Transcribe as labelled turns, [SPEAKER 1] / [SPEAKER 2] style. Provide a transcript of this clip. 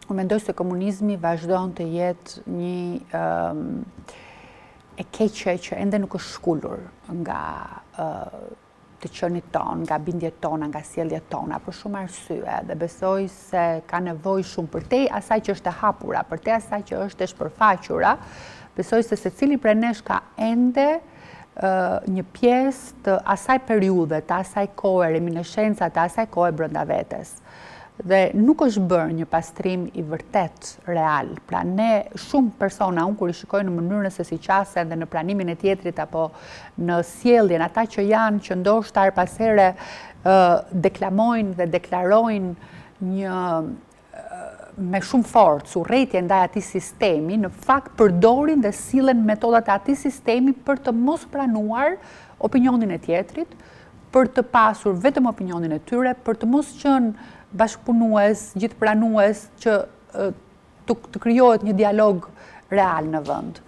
[SPEAKER 1] Unë mendoj se komunizmi vazhdon të jetë një e keqe që ende nuk është shkullur nga të qenit ton, nga bindjet tona, nga sjelljet tona, për shumë arsye, dhe besoj se ka nevojë shumë përtej asaj që është e hapura, përtej asaj që është e shpërfaqura, besoj se secili prej nesh ka ende një pjesë të asaj periudhe, të asaj kohe, reminiscenca të asaj kohe brenda vetes. Dhe nuk është bërë një pastrim i vërtet real. Pra ne, shumë persona, unë kur i shikoj në mënyrën se si qasen dhe në pranimin e tjetrit apo në sjelljen, ata që janë që ndoshta her pas here deklamojnë dhe deklarojnë një me shumë forcë urrëtie ndaj atij sistemi, në fakt përdorin dhe sillen metodat e atij sistemi për të mos pranuar opinionin e tjetrit, për të pasur vetëm opinionin e tyre, për të mos qenë bashkëpunues, gjithpranues që të krijohet një dialog real në vend.